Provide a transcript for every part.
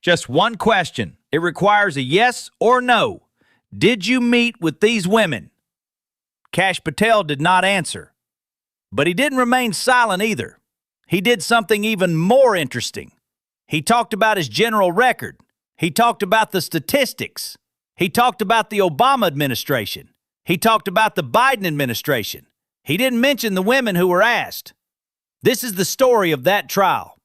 Just one question. It requires a yes or no. Did you meet with these women? Kash Patel did not answer. But he didn't remain silent either. He did something even more interesting. He talked about his general record. He talked about the statistics. He talked about the Obama administration. He talked about the Biden administration. He didn't mention the women who were asked. This is the story of that trial.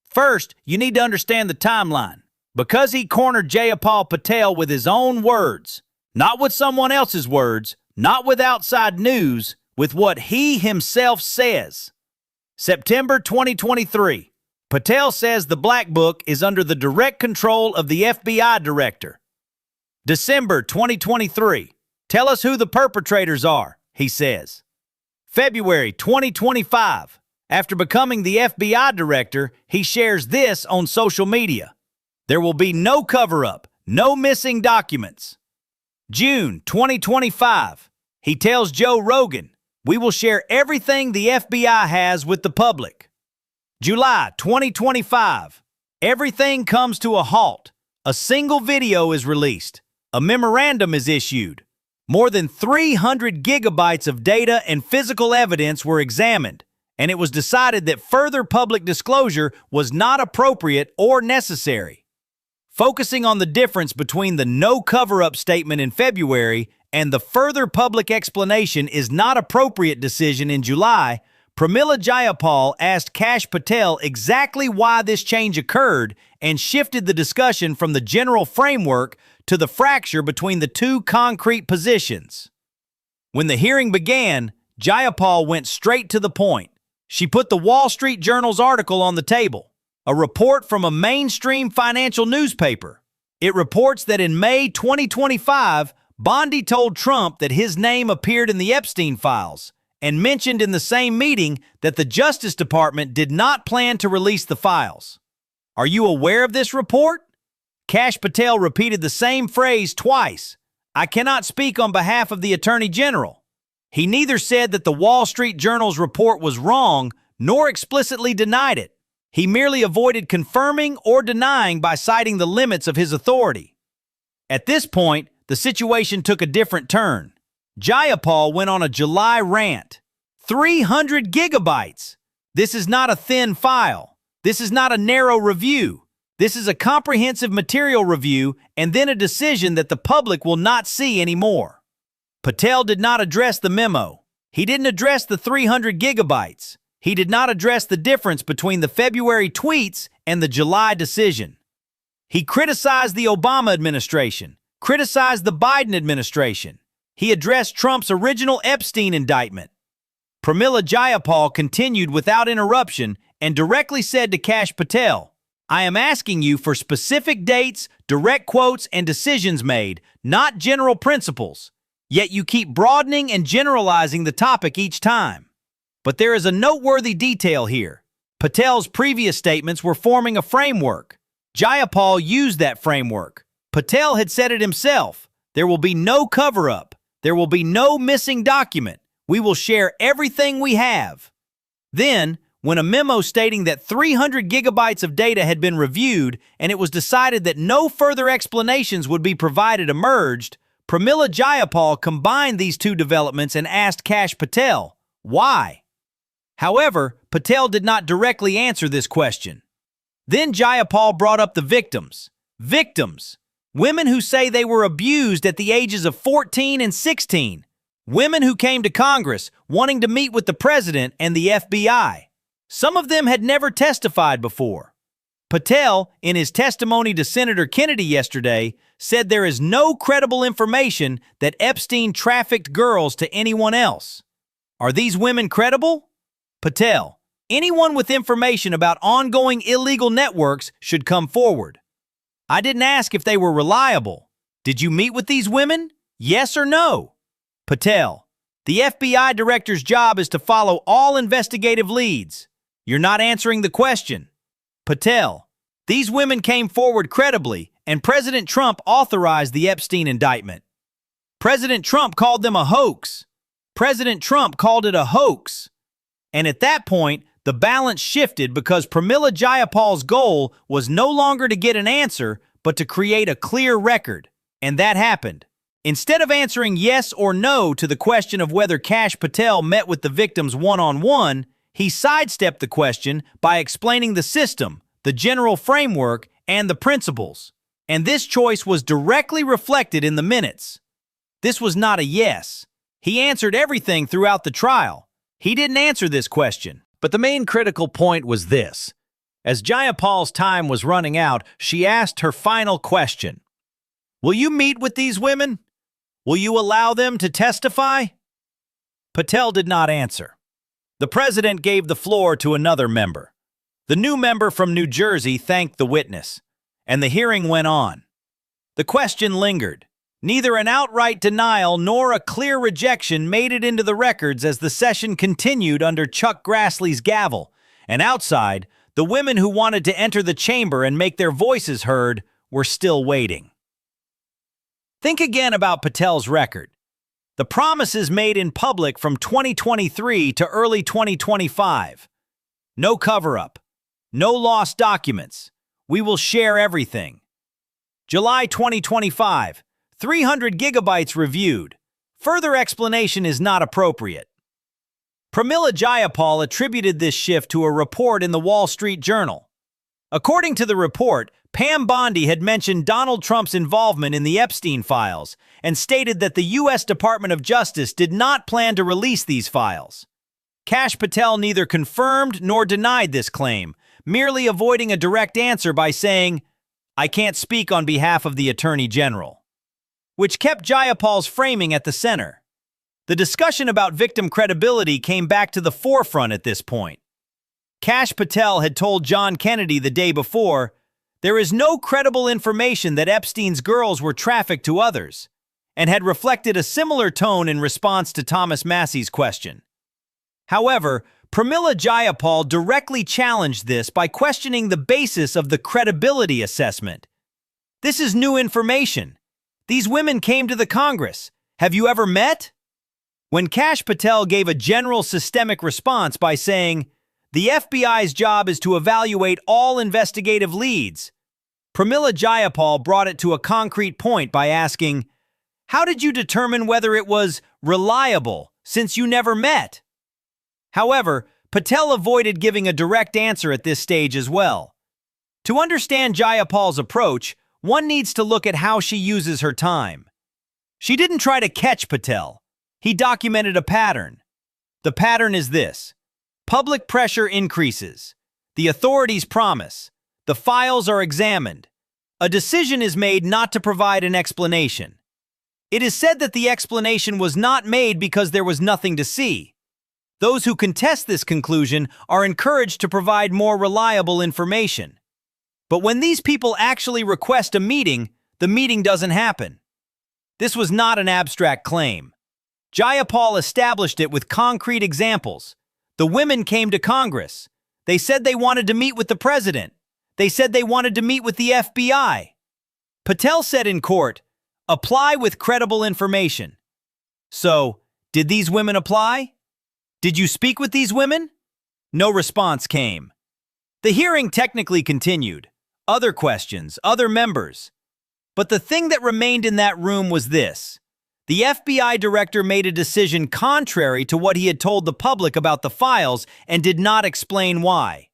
First, you need to understand the timeline. Because he cornered Jayapal Patel with his own words, not with someone else's words, not with outside news, with what he himself says. September 2023. Patel says the Black Book is under the direct control of the FBI director. December 2023. Tell us who the perpetrators are, he says. February 2025. After becoming the FBI director, he shares this on social media. There will be no cover-up, no missing documents. June 2025. He tells Joe Rogan, we will share everything the FBI has with the public. July 2025. Everything comes to a halt. A single video is released. A memorandum is issued. More than 300 gigabytes of data and physical evidence were examined, and it was decided that further public disclosure was not appropriate or necessary. Focusing on the difference between the no cover-up statement in February and the further public explanation is not appropriate decision in July, Pramila Jayapal asked Kash Patel exactly why this change occurred and shifted the discussion from the general framework to the fracture between the two concrete positions. When the hearing began, Jayapal went straight to the point. She put the Wall Street Journal's article on the table, a report from a mainstream financial newspaper. It reports that in May 2025, Bondi told Trump that his name appeared in the Epstein files and mentioned in the same meeting that the Justice Department did not plan to release the files. Are you aware of this report? Kash Patel repeated the same phrase twice. I cannot speak on behalf of the Attorney General. He neither said that the Wall Street Journal's report was wrong nor explicitly denied it. He merely avoided confirming or denying by citing the limits of his authority. At this point, the situation took a different turn. Jayapal went on a July rant. 300 gigabytes! This is not a thin file. This is not a narrow review. This is a comprehensive material review and then a decision that the public will not see anymore. Patel did not address the memo. He didn't address the 300 gigabytes. He did not address the difference between the February tweets and the July decision. He criticized the Obama administration, criticized the Biden administration. He addressed Trump's original Epstein indictment. Pramila Jayapal continued without interruption and directly said to Kash Patel, I am asking you for specific dates, direct quotes, and decisions made, not general principles. Yet you keep broadening and generalizing the topic each time. But there is a noteworthy detail here. Patel's previous statements were forming a framework. Jayapal used that framework. Patel had said it himself. There will be no cover-up. There will be no missing document. We will share everything we have. Then, when a memo stating that 300 gigabytes of data had been reviewed and it was decided that no further explanations would be provided emerged, Pramila Jayapal combined these two developments and asked Kash Patel, why? However, Patel did not directly answer this question. Then Jayapal brought up the victims. Victims. Women who say they were abused at the ages of 14 and 16. Women who came to Congress wanting to meet with the president and the FBI. Some of them had never testified before. Patel, in his testimony to Senator Kennedy yesterday, said there is no credible information that Epstein trafficked girls to anyone else. Are these women credible? Patel, anyone with information about ongoing illegal networks should come forward. I didn't ask if they were reliable. Did you meet with these women? Yes or no? Patel, the FBI director's job is to follow all investigative leads. You're not answering the question. Patel, these women came forward credibly, and President Trump authorized the Epstein indictment. President Trump called them a hoax. President Trump called it a hoax. And at that point, The balance shifted because Pramila Jayapal's goal was no longer to get an answer, but to create a clear record. And that happened. Instead of answering yes or no to the question of whether Kash Patel met with the victims one-on-one, he sidestepped the question by explaining the system, the general framework, and the principles. And this choice was directly reflected in the minutes. This was not a yes. He answered everything throughout the trial. He didn't answer this question. But the main critical point was this. As Jayapal's time was running out, she asked her final question. Will you meet with these women? Will you allow them to testify? Patel did not answer. The president gave the floor to another member. The new member from New Jersey thanked the witness, and the hearing went on. The question lingered. Neither an outright denial nor a clear rejection made it into the records as the session continued under Chuck Grassley's gavel, and outside, the women who wanted to enter the chamber and make their voices heard were still waiting. Think again about Patel's record. The promises made in public from 2023 to early 2025. No cover-up. No lost documents. We will share everything. July 2025. 300 gigabytes reviewed. Further explanation is not appropriate. Pramila Jayapal attributed this shift to a report in the Wall Street Journal. According to the report, Pam Bondi had mentioned Donald Trump's involvement in the Epstein files and stated that the U.S. Department of Justice did not plan to release these files. Kash Patel neither confirmed nor denied this claim, merely avoiding a direct answer by saying, "I can't speak on behalf of the Attorney General," which kept Jayapal's framing at the center. The discussion about victim credibility came back to the forefront at this point. Kash Patel had told John Kennedy the day before, "There is no credible information that Epstein's girls were trafficked to others," and had reflected a similar tone in response to Thomas Massey's question. However, Pramila Jayapal directly challenged this by questioning the basis of the credibility assessment. "This is new information. These women came to the Congress. Have you ever met?" When Kash Patel gave a general systemic response by saying, "The FBI's job is to evaluate all investigative leads," Pramila Jayapal brought it to a concrete point by asking, "How did you determine whether it was reliable since you never met?" However, Patel avoided giving a direct answer at this stage as well. To understand Jayapal's approach, one needs to look at how she uses her time. She didn't try to catch Patel. He documented a pattern. The pattern is this. Public pressure increases. The authorities promise. The files are examined. A decision is made not to provide an explanation. It is said that the explanation was not made because there was nothing to see. Those who contest this conclusion are encouraged to provide more reliable information. But when these people actually request a meeting, the meeting doesn't happen. This was not an abstract claim. Jayapal established it with concrete examples. The women came to Congress. They said they wanted to meet with the president. They said they wanted to meet with the FBI. Patel said in court, "Apply with credible information." So, did these women apply? Did you speak with these women? No response came. The hearing technically continued. Other questions, other members. But the thing that remained in that room was this. The FBI director made a decision contrary to what he had told the public about the files and did not explain why.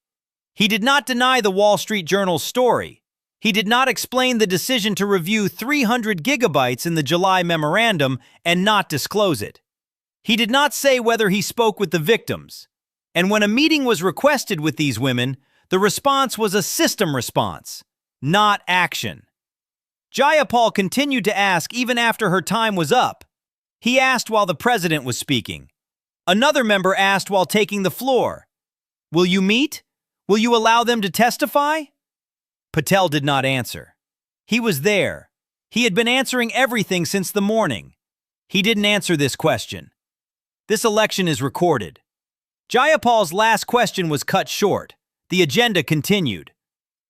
He did not deny the Wall Street Journal's story. He did not explain the decision to review 300 gigabytes in the July memorandum and not disclose it. He did not say whether he spoke with the victims. And when a meeting was requested with these women, the response was a system response, not action. Jayapal continued to ask even after her time was up. He asked while the president was speaking. Another member asked while taking the floor. "Will you meet? Will you allow them to testify?" Patel did not answer. He was there. He had been answering everything since the morning. He didn't answer this question. This election is recorded. Jayapal's last question was cut short. The agenda continued.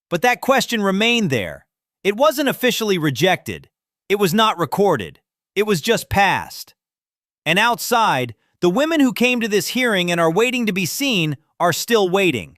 But that question remained there. It wasn't officially rejected. It was not recorded. It was just passed. And outside, the women who came to this hearing and are waiting to be seen are still waiting.